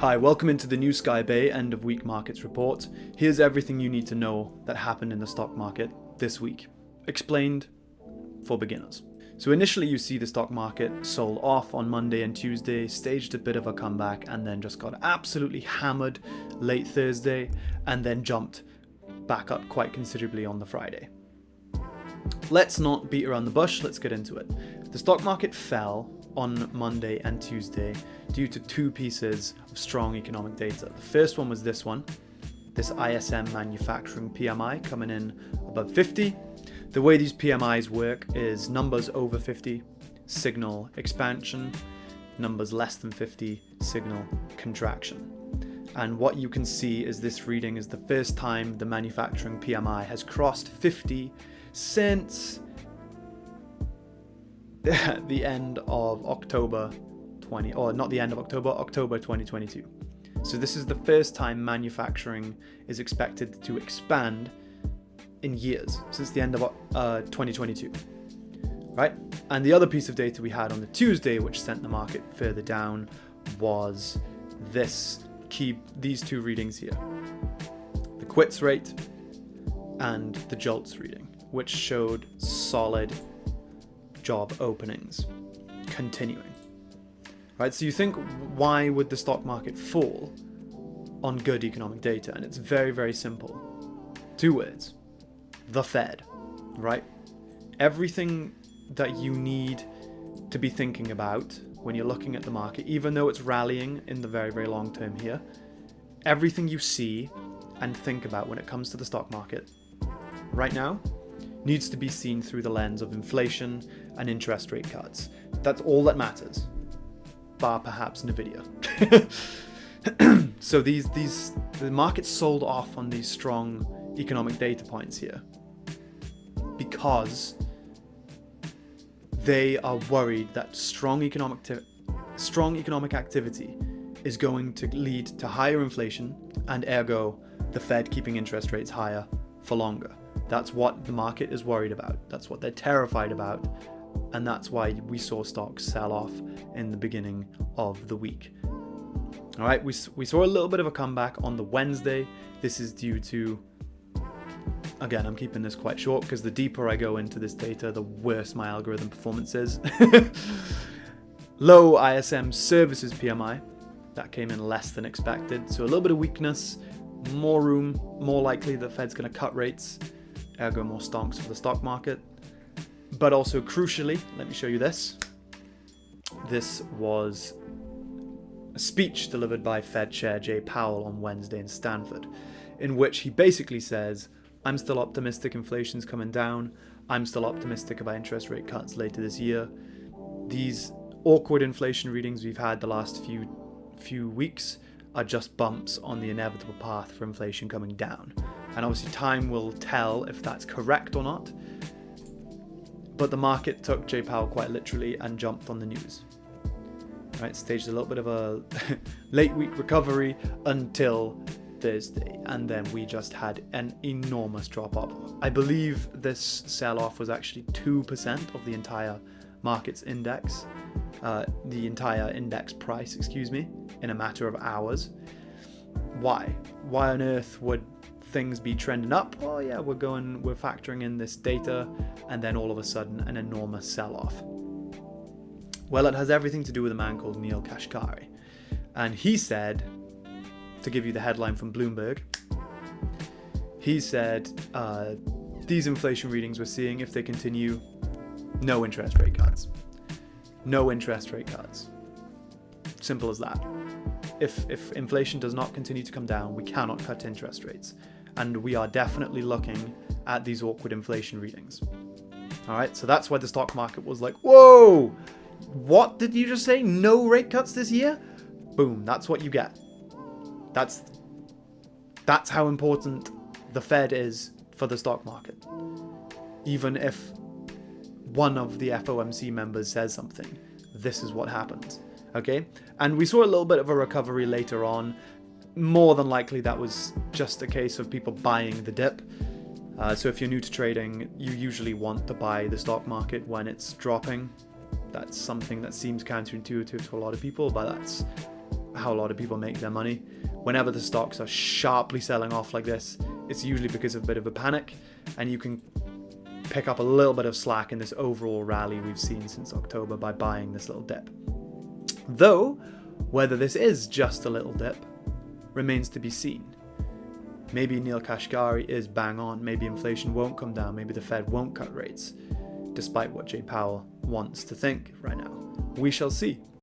Hi, welcome into the New Sky Bay end of week markets report. Here's everything you need to know that happened in the stock market this week, explained for beginners. So initially you see the stock market sold off on Monday and Tuesday, staged a bit of a comeback, and then just got absolutely hammered late Thursday, and then jumped back up quite considerably on the Friday. Let's not beat around the bush, let's get into it. The stock market fell on Monday and Tuesday due to two pieces of strong economic data. The first one was this ISM manufacturing PMI coming in above 50. The way these PMIs work is numbers over 50 signal expansion, numbers less than 50 signal contraction. And what you can see is this reading is the first time the manufacturing PMI has crossed 50 since the end of October 2022. So this is the first time manufacturing is expected to expand in years, since the end of 2022, right? And the other piece of data we had on the Tuesday, which sent the market further down, was these two readings here. The quits rate and the JOLTS reading, which showed solid job openings continuing, right? So you think, why would the stock market fall on good economic data? And it's very, very simple. Two words: the Fed, right? Everything that you need to be thinking about when you're looking at the market, even though it's rallying in the very, very long term here, everything you see and think about when it comes to the stock market right now needs to be seen through the lens of inflation and interest rate cuts. That's all that matters, bar perhaps Nvidia. So the market sold off on these strong economic data points here because they are worried that strong economic activity is going to lead to higher inflation, and ergo the Fed keeping interest rates higher for longer. That's what the market is worried about. That's what they're terrified about. And that's why we saw stocks sell off in the beginning of the week. All right, we saw a little bit of a comeback on the Wednesday. This is due to, again, I'm keeping this quite short because the deeper I go into this data, the worse my algorithm performance is. Low ISM services PMI, that came in less than expected. So a little bit of weakness, more room, more likely the Fed's going to cut rates, ergo more stonks for the stock market. But also crucially, let me show you this. This was a speech delivered by Fed Chair Jay Powell on Wednesday in Stanford, in which he basically says, I'm still optimistic inflation's coming down. I'm still optimistic about interest rate cuts later this year. These awkward inflation readings we've had the last few weeks are just bumps on the inevitable path for inflation coming down. And obviously time will tell if that's correct or not. But the market took Jay Powell quite literally and jumped on the news. Right, staged a little bit of a late week recovery until Thursday, and then we just had an enormous drop off. I believe this sell-off was actually 2% of the entire market's index, the entire index price, in a matter of hours. Why on earth would things be trending up? Oh yeah, we're factoring in this data, and then all of a sudden an enormous sell-off. Well, it has everything to do with a man called Neel Kashkari, and he said, to give you the headline from Bloomberg, he said these inflation readings we're seeing, if they continue, no interest rate cuts. No interest rate cuts. Simple as that. If inflation does not continue to come down, we cannot cut interest rates. And we are definitely looking at these awkward inflation readings. All right, so that's why the stock market was like, whoa, what did you just say? No rate cuts this year? Boom, that's what you get. That's how important the Fed is for the stock market. Even if one of the FOMC members says something, this is what happens. Okay? And we saw a little bit of a recovery later on. More than likely that was just a case of people buying the dip. So if you're new to trading, you usually want to buy the stock market when it's dropping. That's something that seems counterintuitive to a lot of people, but that's how a lot of people make their money. Whenever the stocks are sharply selling off like this, it's usually because of a bit of a panic, and you can pick up a little bit of slack in this overall rally we've seen since October by buying this little dip. Though, whether this is just a little dip remains to be seen. Maybe Neel Kashkari is bang on. Maybe inflation won't come down. Maybe the Fed won't cut rates, despite what Jay Powell wants to think right now. We shall see.